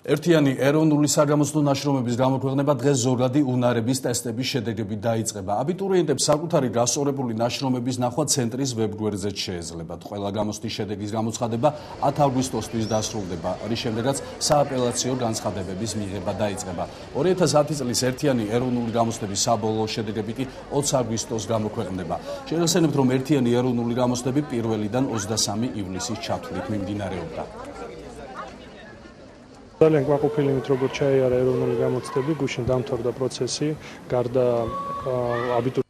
ერთიანი ეროვნული საგამოცდო ნაშრომების გამოქვეყნება დღეს ზოგადი უნარების ტესტების შედეგებით დაიწყება. აბიტურიენტებს საკუთარი გასწორებული ნაშრომების ნახვა ცენტრის ვებგვერდზე შეეძლებათ. ყველა გამოცდის შედეგის გამოცხადება 10 აგვისტოსთვის დასრულდება, რის შემდეგაც სააპელაციო განცხადებების მიღება დაიწყება. 2010 წლის ერთიანი ეროვნული გამოცდების საბოლოო შედეგები კი 20 აგვისტოს გამოქვეყნდება. შეგახსენებთ, რომ ერთიანი ეროვნული გამოცდები 1-დან 23 ივლისის ჩათვლით მიმდინარეობდა. ძალიან გვაყოფილებით, როგორც ჩაიარა ეროვნული გამოცდები, გუშინ დამთავრდა პროცესი, გარდა აბიტურიენტების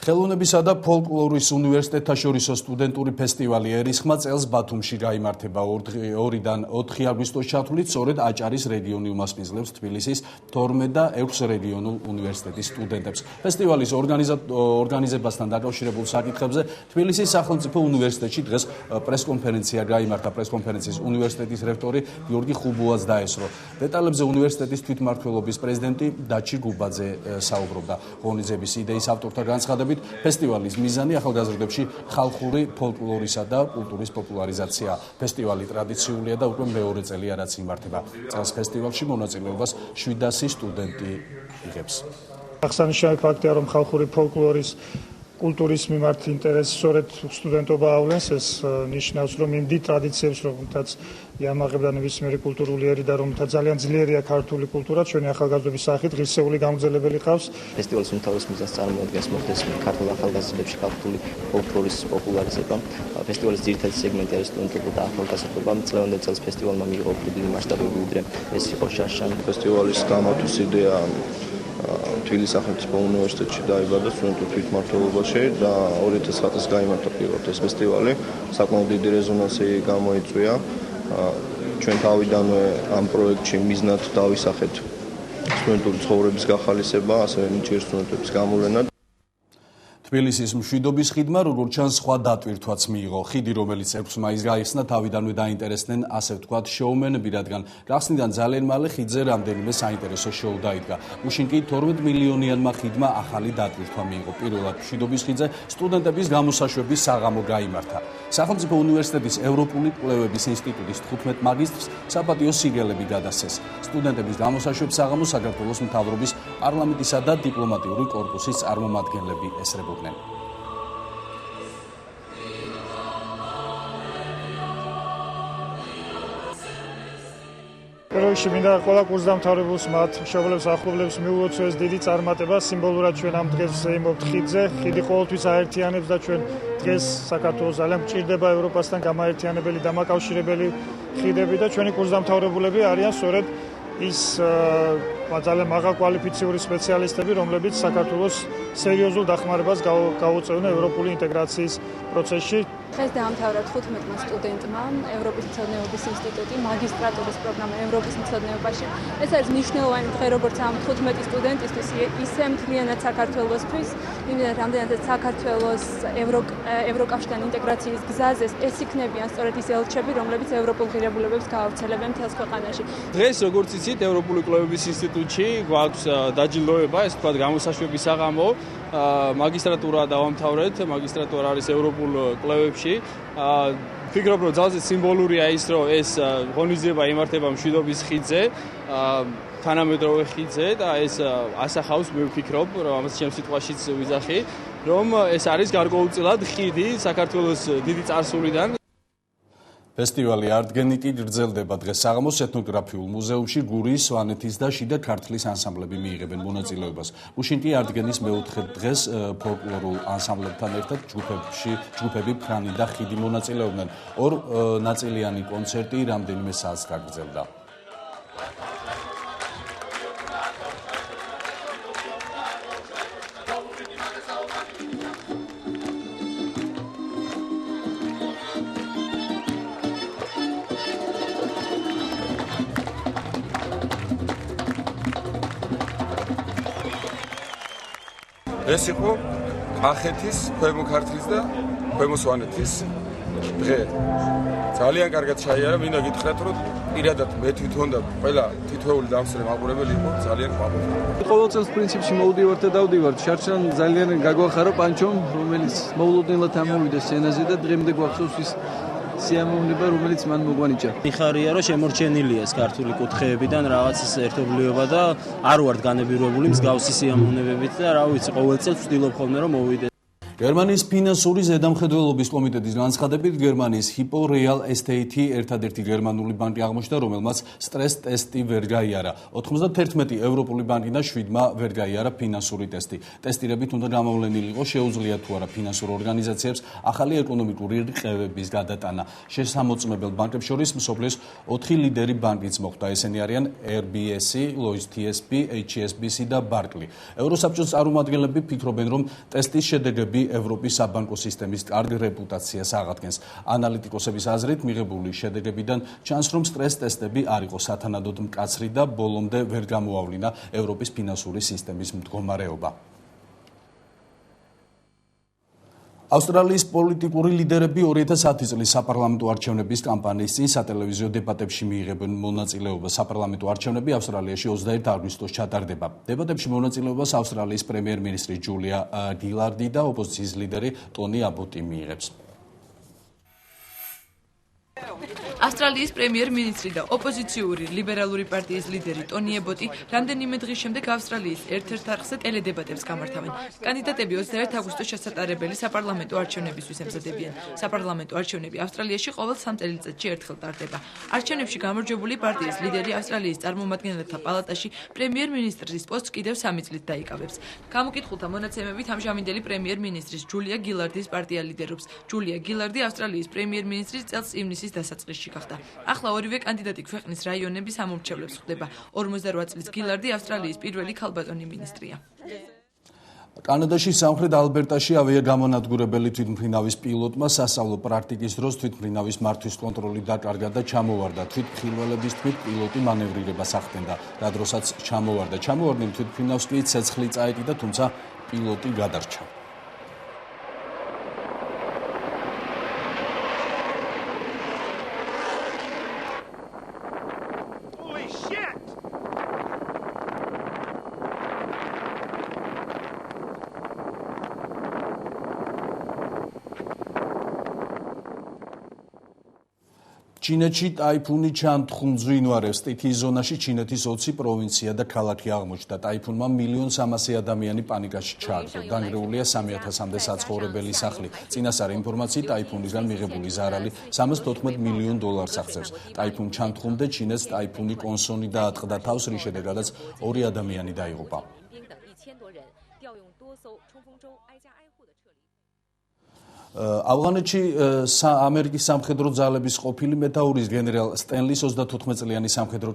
ხელოვნებისა და ფოლკლორის უნივერსიტეტთა შორისო სტუდენტური ფესტივალი ერისხმა წელს ბათუმში გაიმართება 2-დან 4 აგვისტოს ჩათვლით, სწორედ აჭარის რეგიონი უმასპინძლებს თბილისის 12 და 6 რეგიონულ უნივერსიტეტის სტუდენტებს. ფესტივალის ორგანიზებასთან დაკავშირებულ საკითხებზე თბილისის სახელმწიფო უნივერსიტეტში დღეს პრესკონფერენცია გაიმართა. პრესკონფერენციის უნივერსიტეტის რექტორი გიორგი ხუბუაც დაესწრო. დეტალებზე უნივერსიტეტის თვითმმართველობის პრეზიდენტი დაჩი გუბაძე საუბრობდა. ღონისძიების იდეის ავტორთა განცხადებით ფესტივალის მიზანი ახალგაზრდებში ხალხური ფოლკლორისა და კულტურის პოპულარიზაცია. ფესტივალი ტრადიციულია და უკვე მეორე წელია რაც იმართება. წელს ფესტივალში მონაწილეობას 700 სტუდენტი იღებს. აღსანიშნავი ფაქტია, რომ ხალხური ფოლკლორის კულტურის მიმართ ინტერესი სწორედ სტუდენტობა ავლენს. ეს ნიშნავს, რომ იმ დიდ ტრადიციებს, რომელთაც იამაღებდა ნებისმიერი კულტურული ერი და რომელთაც ძალიან ძლიერია ქართული კულტურა, ჩვენი ახალგაზრდობის სახით ღირსეული გამგზელებელი ყავს. ფესტივალის უმთავრეს მიზანს წარმოადგენს მოხდეს ქართულ ახალგაზრდებში ქართული ფოლკლორის პოპულარიზება. ფესტივალის ძირითადი სეგმენტი არის სტუდენტობა და ახალგაზრდობა. წლევანდელ წელს ფესტივალმა მიიღო დიდი მასშტაბები, ვიდრე ეს იყო შარშან. ფესტივალის გამართვის იდეა თბილისის სახელმწიფო უნივერსიტეტში დაიბადა სტუდენტურ თვითმმართველობაში და 2009 წელს გაიმართა პირველად ეს ფესტივალი. საკმაოდ დიდი რეზონანსი გამოიწვია. ჩვენ თავიდანვე ამ პროექტში მიზნად დავისახეთ სტუდენტური ცხოვრების გახალისება, ასევე ნიჭიერ სტუდენტების გამოვლენა. თბილისის მშვიდობის ხიდმა, როგორც ჩანს, სხვა დატვირთვაც მიიღო. ხიდი, რომელიც 6 მაისს გაიხსნა, თავიდანვე დაინტერესდნენ, ასე ვთქვათ, შოუმენები, რადგან გახსნიდან ძალიან მალე ხიდზე რამდენიმე საინტერესო შოუ დაიდგა. უშინ კი 12 მილიონიანმა ხიდმა ახალი დატვირთვა მიიღო. პირველად მშვიდობის ხიდზე სტუდენტების გამოსაშვების საღამო გაიმართა. სახელმწიფო უნივერსიტეტის ევროპული კვლევების ინსტიტუტის 15 მაგისტრს საპატიო სიგელები გადასცეს. სტუდენტების გამოსაშვების საღამოს საქართველოს მთავრობის პარლამენტისა და დიპლომატიური კორპუსის წარმომადგენლები ესწრებოდნენ. პირველში მინდა ყველა კურსდამთავრებულს მათ მშობლებს ახლობლებს მიულოცო ეს დიდი წარმატება. სიმბოლურად ჩვენ ამ დღეს ზეიმობთ ხიდზე. ხიდი ყოველთვის აერთიანებს და ჩვენ დღეს საქართველოს ძალიან მჭირდება ევროპასთან გამაერთიანებელი დამაკავშირებელი ხიდები და ჩვენი კურსდამთავრებულები არიან სწორედ ის ძალიან მაღალკვალიფიციური სპეციალისტები, რომლებიც საქართველოს სერიოზულ დახმარებას გაუწევენ ევროპული ინტეგრაციის პროცესში. დღეს დაამთავრა 15 სტუდენტმა ევროპის მცოდნეობის ინსტიტუტი მაგისტრატურის პროგრამა ევროპის მცოდნეობაში. ეს არის მნიშვნელოვანი დღე როგორც ამ 15 სტუდენტისთვის, ისე მთლიანად საქართველოსთვის, იმდენად რამდენადაც საქართველოს ევროკავშირთან ინტეგრაციის გზაზე ეს იქნებიან სწორედ ის ელჩები, რომლებიც ევროპულ ღირებულებებს გაავრცელებენ მთელს ქვეყანაში. დღეს როგორც იცით, ევროპული კვლევების ინსტიტუტში გვაქვს დაჯილდოება, ეს თქვა გამოსაშვების საღამო. მაგისტრატურა დავამთავრეთ, მაგისტრატურა არის ევროპულ კვლევებში. ვფიქრობ, რომ ძალზე სიმბოლურია ის, რომ ეს ღონისძიება იმართება მშვიდობის ხიდზე, თანამედროვე ხიდზე და ეს ასახავს, მე ვფიქრობ, რომ ამას ჩემს სიტყვაშიც ვიძახი, რომ ეს არის გარკვეულწილად ხიდი საქართველოს დიდი წარსულიდან. ფესტივალი არტგენი კი გრძელდება დღეს საღამოს ეთნოგრაფიულ მუზეუმში. გურიის, სვანეთის და შიდა ქართლის ანსამბლები მიიღებენ მონაწილეობას. უშინ კი არტგენის მეოთხე დღეს ფოლკლორულ ანსამბლებთან ერთად ჯგუფები ფრანი და ხიდი მონაწილეობდნენ. 2 ნაწილიანი კონცერტი რამდენიმე საათს გაგრძელდა. ეს იყო კახეთის, ქვემო ქართლის და ქვემო სვანეთის დღე. ძალიან კარგად ჩაიარა, მინდა გითხრათ, რომ პირადად მე თვითონ და ყველა თითოეული დამსწრე მაყურებელი იყო ძალიან ყვავილ. ყოველ წელს პრინციპში მოვდივართ და დავდივართ. შარშან ძალიან გაგვახარო პანჩომ, რომელიც მოულოდნელად ამოვიდა სცენაზე და დღემდე გვახსოვს ის სიამოვნება, რომელიც მან მოგვანიჭა. მიხარია, რომ შემორჩენილია ეს ქართული კუთხეებიდან რაღაც ერთობლიობა და არ ვართ განებირებული მსგავსი სიამოვნებებით და რა ვიცი, ყოველ წელს ვცდილობ ხოლმე რომ მოვიდე. გერმანიის ფინანსური ზედამხედველობის კომიტეტის განცხადებით, გერმანიის Hypo Real Estate ერთადერთი გერმანული ბანკი აღმოჩნდა, რომელმაც სტრეს ტესტი ვერ გაიარა. 91 ევროპული ბანკიდან 7-მა ვერ გაიარა ფინანსური ტესტი. ტესტირებით უნდა გამოვლენილი იყო შეუძლია თუ არა ფინანსურ ორგანიზაციებს ახალი ეკონომიკური რყევების გადატანა. შესამოწმებელ ბანკებს შორის მსოფლიოს 4 ლიდერი ბანკიც მოხვდა. ესენი არიან RBS, Lloyds TSB, HSBC და Barclays. ევროსაბჭოს წარმომადგენლები ფიქრობენ, რომ ტესტის შედეგები ევროპის საბანკო სისტემის კარგ რეპუტაციას აღადგენს. ანალიტიკოსების აზრით, მიღებული შედეგებიდან ჩანს, რომ სტრეს ტესტები არ იყო სათანადოდ მკაცრი და ბოლომდე ვერ გამოავლინა ევროპის ფინანსური სისტემის მდგომარეობა. ავსტრალიის პოლიტიკური ლიდერები 2010 წლის საპარლამენტო არჩევნების კამპანიის წინ სატელევიზიო დებატებში მიიღებენ მონაწილეობას. საპარლამენტო არჩევნები ავსტრალიაში 21 აგვისტოს ჩატარდება. დებატებში მონაწილეობას ავსტრალიის პრემიერ-მინისტრი ჯულია გილარდი და ოპოზიციის ლიდერი ტონი აბოტი მიიღებს. ავსტრალიის პრემიერ-მინისტრი და ოპოზიციური ლიბერალური პარტიის ლიდერი ტონი აბოტი რამდენიმე დღის შემდეგ ავსტრალიის ერთ-ერთ არხზე ტელედებატებს გამართავენ. კანდიდატები 21 აგვისტოს შესატარებელი საპარლამენტო არჩევნებისთვის ემზადებიან. საპარლამენტო არჩევნები ავსტრალიაში ყოველ 3 წელიწადში ერთხელ ტარდება. არჩევნებში გამარჯვებული პარტიის ლიდერი ავსტრალიის წარმომადგენელთა პალატაში პრემიერ-მინისტრის პოსტს კიდევ 3 წლით დაიკავებს. გამოკითხულთა მონაცემებით ამჟამინდელი პრემიერ-მინისტრის ჯულია გილარდის პარტია ლიდერობს. ჯულია გილარდი ავსტრალიის პრემიერ-მინისტრის წელს ივნისის დასაწყისში გახდა. ახლა ორივე კანდიდატი ქვეყნის რაიონების ამომრჩევლებს ხვდება. 48 წლის გილარდი ავსტრალიის პირველი ქალბატონი მინისტრია. კანადაში სამხრეთ ალბერტაში ავიაგამონადგურებელი თვითმფრინავის პილოტმა სასწავლო პრაქტიკის დროს თვითმფრინავის მართვის კონტროლი დაკარგა და ჩამოვარდა. თვითმხილველების თქმით, პილოტი მანევრირებას ახდენდა. რა დროსაც ჩამოვარდნენ თვითმფრინავს კი ცეცხლი წაეკიდა, თუმცა პილოტი გადარჩა. ჩინეთში ტაიფუნი ჩამთხურ მძვინვარებს. ტითიის ზონაში ჩინეთის 20 პროვინცია და ქალაქი აღმოჩნდა. ტაიფუნმა 1.300.000 ადამიანი პანიკაში ჩააგდო. დანგრეულია 3,000-მდე საცხოვრებელი სახლი. წინასწარი ინფორმაციით, ტაიფუნისგან მიღებული ზარალი $314 მილიონ აღწევს. ტაიფუნ ჩამთხრამდე ჩინეთს ტაიფუნი კონსონი დაატყდა თავს, რის შედეგადაც 2 ადამიანი დაიღუპა. ავღანეთში ამერიკის სამხედრო ძალების ყოფილი მეთაურის გენერალ სტენლის 34 წლიანი სამხედრო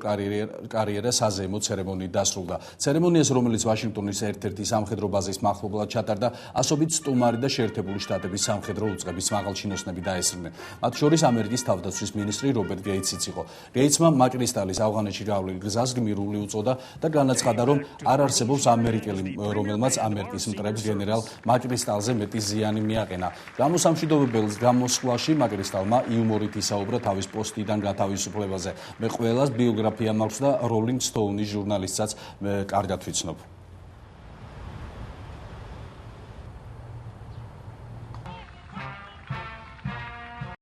კარიერა საზეიმო ცერემონიით დასრულდა. ცერემონიას, რომელიც ვაშინგტონის ერთ-ერთი სამხედრო ბაზის მახლობლად ჩატარდა, ასობით სტუმარი და შეერთებული შტატების სამხედრო უწყების მაღალჩინოსნები დაესწრნენ. მათ შორის ამერიკის თავდაცვის მინისტრი რობერტ გეიტსიც იყო. გეიტსმა მაკრისტალის ავღანეთში გავლილ გზას გმირული უწოდა და განაცხადა, რომ არ არსებობს ამერიკელი, რომელმაც ამერიკის მტრებს გენერალ მაკრისტალზე მეტი ზიანი მიაყენა. გამოსამშვიდობებელს გამოსვლაში მაკრისტალმა იუმორით ისაუბრა თავის პოსტიდან გათავისუფლებაზე. მე ყველას ბიოგრაფია მაქვს და როლინგ სტოუნის ჟურნალისტსაც კარგად ვიცნობ.